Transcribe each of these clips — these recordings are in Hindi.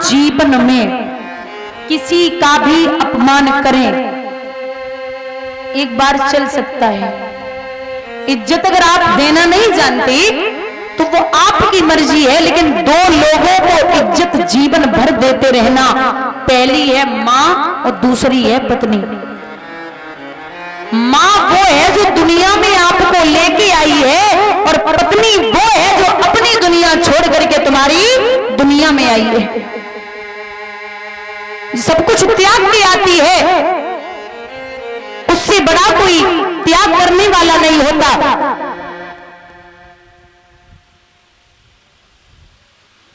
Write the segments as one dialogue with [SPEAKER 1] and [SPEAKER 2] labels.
[SPEAKER 1] जीवन में किसी का भी अपमान करें, एक बार चल सकता है। इज्जत अगर आप देना नहीं जानते तो वो आपकी मर्जी है, लेकिन दो लोगों को इज्जत जीवन भर देते रहना, पहली है मां और दूसरी है पत्नी। मां वो है जो दुनिया में आपको लेके आई है, और पत्नी वो है जो अपनी दुनिया छोड़ करके तुम्हारी दुनिया में आई है। सब कुछ त्याग के आती है, उससे बड़ा कोई त्याग करने वाला नहीं होता।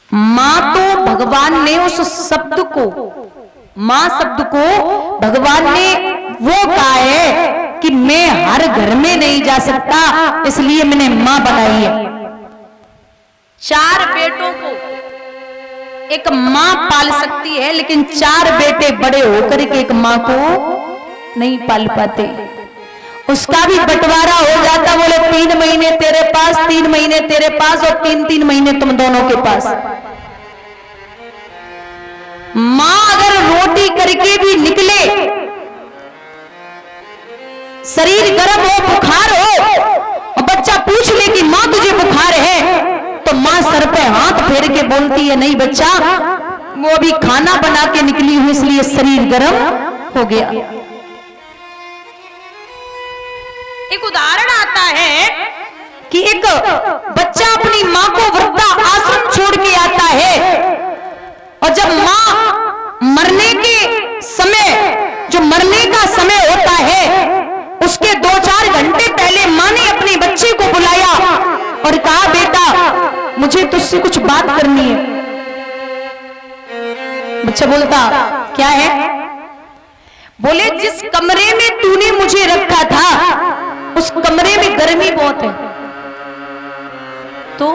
[SPEAKER 1] मां तो भगवान ने उस शब्द को, मां शब्द को भगवान ने वो कहा है कि मैं हर घर में नहीं जा सकता, इसलिए मैंने मां बनाई है। 4 बेटों को एक मां पाल सकती है, लेकिन 4 बेटे बड़े होकर के एक मां को नहीं पाल पाते। उसका भी बंटवारा हो जाता, बोले 3 महीने तेरे पास, 3 महीने तेरे पास, और 3-3 महीने तुम दोनों के पास। मां अगर रोटी करके भी निकले, शरीर गर्म हो, बुखार हो, और बच्चा पूछ ले कि मां तुझे बुखार है, तो मां सर पे हाथ फेर के बोलती है, नहीं बच्चा, वो अभी खाना बना के निकली हूं, इसलिए शरीर गर्म हो गया। एक उदाहरण आता है कि एक बच्चा अपनी मां को वृद्धा आश्रम छोड़ के आता है, और जब मां मरने के समय, जो मरने का समय होता है, उसके 2-4 घंटे पहले मां ने अपने बच्चे को बुलाया और कहा, बेटा मुझे तुझसे कुछ बात करनी है। बच्चा बोलता, क्या है? बोले, जिस कमरे में तूने मुझे रखा था उस कमरे में गर्मी बहुत है। तो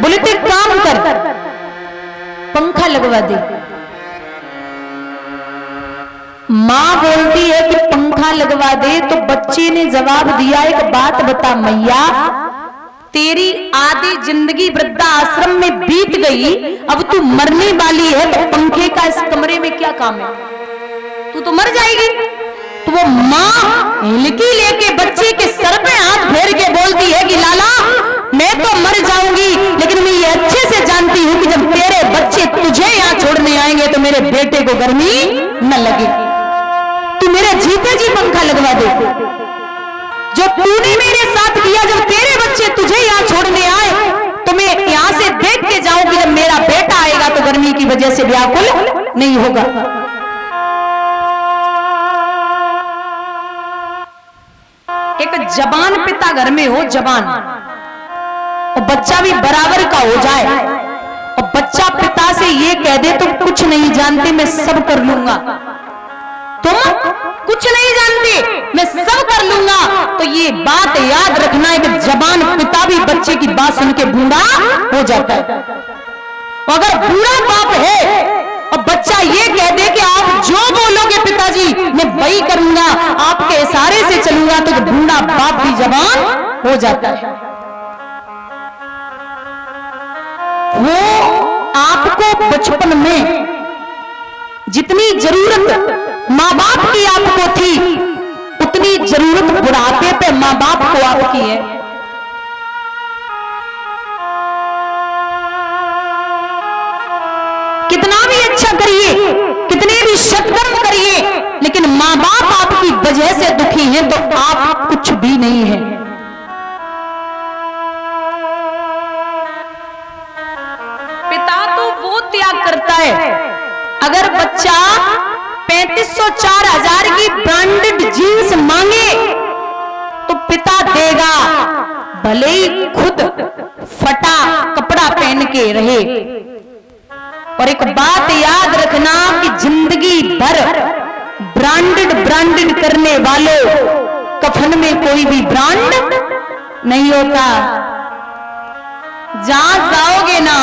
[SPEAKER 1] बोले, तू काम कर, पंखा लगवा दे। मां बोलती है कि पंखा लगवा दे, तो बच्चे ने जवाब दिया, एक बात बता मैया, तेरी आधी जिंदगी वृद्धा आश्रम में बीत गई, अब तू मरने वाली है, तो पंखे का इस कमरे में क्या काम है? तू तो मर जाएगी। तो वो मां हिलकी लेके बच्चे के सर पे हाथ फेर के बोलती है कि लाला, मैं तो मर जाऊंगी, लेकिन मैं ये अच्छे से जानती हूं कि जब तेरे बच्चे तुझे यहाँ छोड़ने आएंगे तो मेरे बेटे को गर्मी न लगे। तू मेरे जीते जी पंखा लगवा दे। जो तूने मेरे साथ किया, जब तेरे बच्चे तुझे यहाँ छोड़ने आए, तो मैं यहाँ से देख के जाऊं कि जब मेरा बेटा आएगा तो गर्मी की वजह से व्याकुल नहीं होगा। एक जवान पिता घर में हो, जवान, और बच्चा भी बराबर का हो जाए, और बच्चा पिता से ये कह दे, तुम कुछ नहीं जानते, मैं सब कर लूंगा, तुम कुछ नहीं जानते, मैं सब कर लूंगा। तो ये बात याद रखना, एक जवान पिता भी बच्चे की बात सुन के बूढ़ा हो जाता है। अगर बूढ़ा बाप है और बच्चा ये कह दे कि आप जो बोलोगे पिताजी मैं वही करूंगा, आपके इशारे से चलूंगा, तो बूढ़ा बाप भी जवान हो जाता है। वो आपको बचपन में जितनी जरूरत माँ बाप की आपको थी, उतनी जरूरत बुढ़ापे पे माँ बाप को आपकी है। कितना भी अच्छा करिए, कितने भी सत्कर्म करिए, लेकिन माँ बाप आपकी वजह से दुखी हैं तो आप कुछ भी नहीं है। पिता तो वो त्याग करता है, अगर बच्चा 3500-4000 की ब्रांडेड जीन्स मांगे तो पिता देगा, भले ही खुद फटा कपड़ा पहन के रहे। और एक बात याद रखना कि जिंदगी भर ब्रांडेड करने वालों कफन में कोई भी ब्रांड नहीं होता। जहां जाओगे ना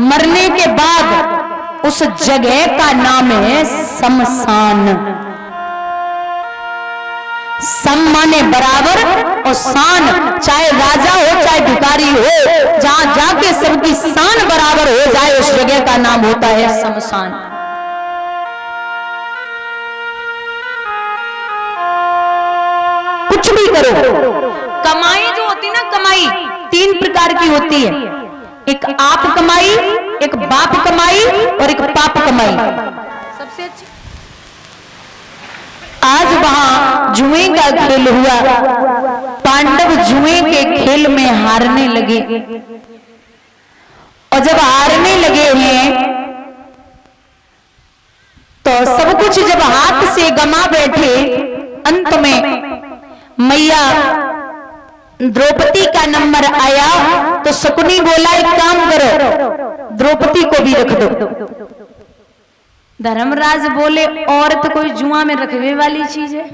[SPEAKER 1] मरने के बाद, उस जगह का नाम है शमशान। सम्माने बराबर और शान, चाहे राजा हो चाहे भिखारी हो, जहां जाके सबकी शान बराबर हो जाए उस जगह का नाम होता है शमशान। कुछ भी करो, कमाई जो होती ना, कमाई 3 प्रकार की होती है, एक आप कमाई, एक बाप कमाई और एक पाप कमाई। सबसे अच्छी आज वहां जुए का खेल हुआ, पांडव जुए के खेल में हारने लगे, और जब हारने लगे हैं तो सब कुछ जब हाथ से गमा बैठे, अंत में मैया द्रौपदी का नंबर आया तो शकुनी बोला एक काम करो, द्रौपदी को भी रख दो। धर्मराज बोले औरत कोई जुआ में रखने वाली चीज है?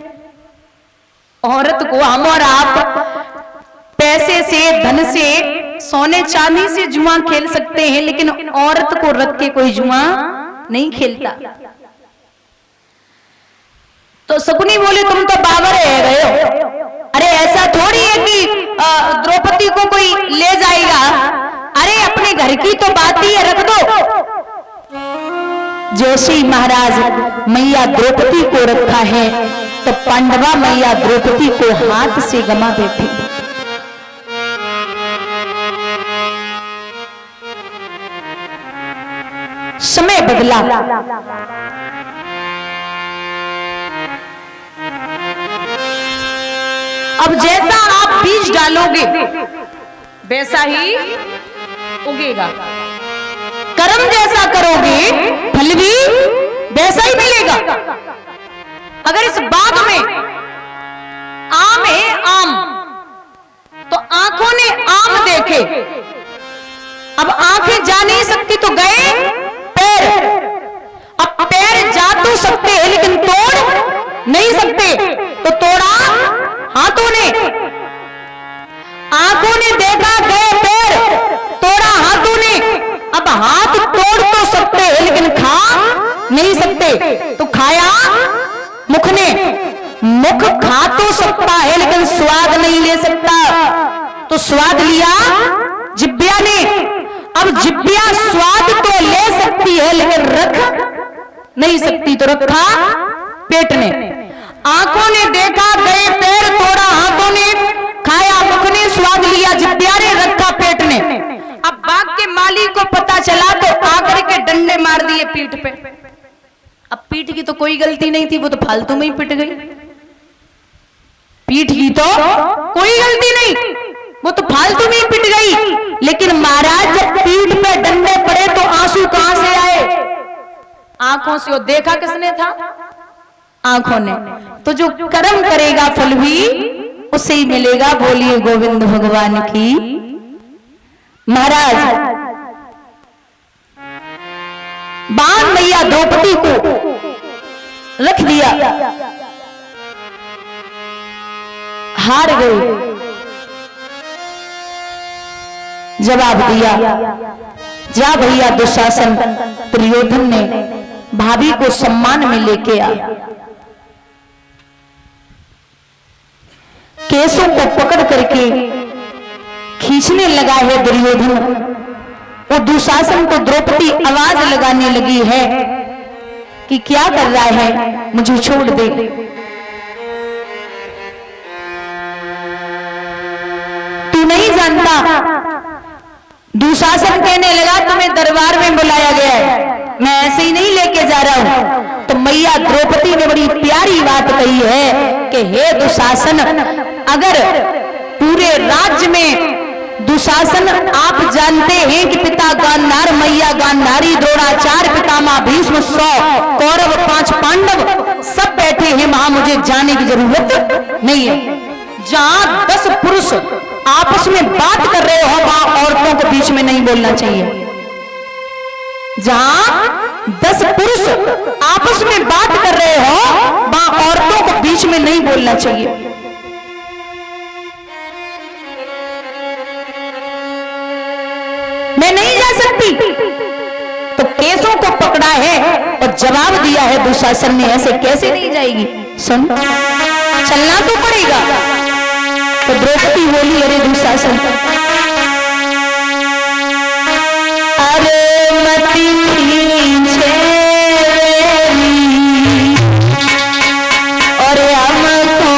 [SPEAKER 1] औरत को हम और आप पैसे से, धन से, सोने चांदी से जुआ खेल सकते हैं, लेकिन औरत को रख के कोई जुआ नहीं खेलता। तो शकुनी बोले तुम तो बाबर रह गए हो, अरे ऐसा थोड़ी है कि द्रौपदी को कोई ले जाएगा, अरे अपने घर की तो बात ही है, रख दो। जैसे ही महाराज मैया द्रौपदी को रखा है तो पांडवा मैया द्रौपदी को हाथ से गमा बैठी। समय बदला, अब जैसा आप बीज डालोगे वैसा ही उगेगा, कर्म जैसा करोगे फल भी वैसा ही मिलेगा। अगर इस बाग में आम है, आम, तो आंखों ने आम देखे, अब आंखें जा नहीं सकती तो गए पैर, अब पैर जा तो सकते हैं लेकिन तोड़ नहीं सकते, तो तोड़ा हाथों ने, आंखों ने देखा गए पैर, तोड़ा हाथों ने, अब हाथ तोड़ तो सकते हैं लेकिन खा नहीं सकते, तो खाया मुख ने, मुख खा तो सकता है लेकिन स्वाद नहीं ले सकता, तो स्वाद लिया जिब्या ने, अब जिब्या स्वाद तो ले सकती है लेकिन रख नहीं सकती, तो रखा पेट ने। आंखों ने देखा गए पैर, तोड़ा हाथों ने, खाया मुख ने, स्वाद लिया जिब्या ने, रखा पेट ने। अब बाग के माली को पता चला तो आकर के डंडे मार दिए पीठ पे। अब पीठ की तो कोई गलती नहीं थी, वो तो फालतू में ही पिट गई, पीठ की तो कोई गलती नहीं, वो तो फालतू में ही पिट गई। लेकिन महाराज जब पीठ पे डंडे पड़े तो आंसू कहां से आए? आंखों से। वो देखा किसने था? आंखों ने। तो जो कर्म करेगा फल भी उसे ही मिलेगा। बोलिए गोविंद भगवान की। महाराज बाण मैया द्रौपदी को रख दिया, हार गई। जवाब दिया, जा भैया दुशासन, दुर्योधन ने भाभी को सम्मान में लेके आ। केसों को पकड़ करके खींचने लगा है दुर्योधन। वो दुशासन को द्रौपदी आवाज लगाने लगी है कि क्या कर रहा है, मुझे छोड़ दे। तू नहीं जानता। दुशासन कहने लगा तुम्हें दरबार में बुलाया गया है, मैं ऐसे ही नहीं लेके जा रहा हूं। तो मैया द्रौपदी ने बड़ी प्यारी बात कही है कि हे दुशासन, अगर पूरे राज्य में दुशासन आप जानते हैं कि पिता गांधार, मैया गांधारी, द्रोणाचार्य, पितामह भीष्म, 100 कौरव, 5 पांडव सब बैठे हैं, वहां मुझे जाने की जरूरत नहीं है। जहां 10 पुरुष आपस में बात कर रहे हो वहां औरतों को बीच में नहीं बोलना चाहिए। जहां 10 पुरुष आपस में बात कर रहे हो वहां औरतों को बीच में नहीं बोलना चाहिए। मैं नहीं जा सकती। तो केसों को पकड़ा है और जवाब दिया है दुशासन ने, ऐसे कैसे नहीं जाएगी। सुन, चलना तो जाएगा। तो द्रौपदी बोली, अरे दुशासन, अरे मती पीछे और हमको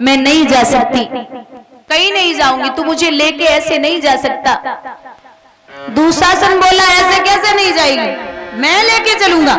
[SPEAKER 1] मैं नहीं जा सकती, कहीं नहीं जाऊंगी, तू मुझे लेके ऐसे नहीं जा सकता। दुशासन बोला, ऐसे कैसे नहीं जाएगी, मैं लेके चलूंगा।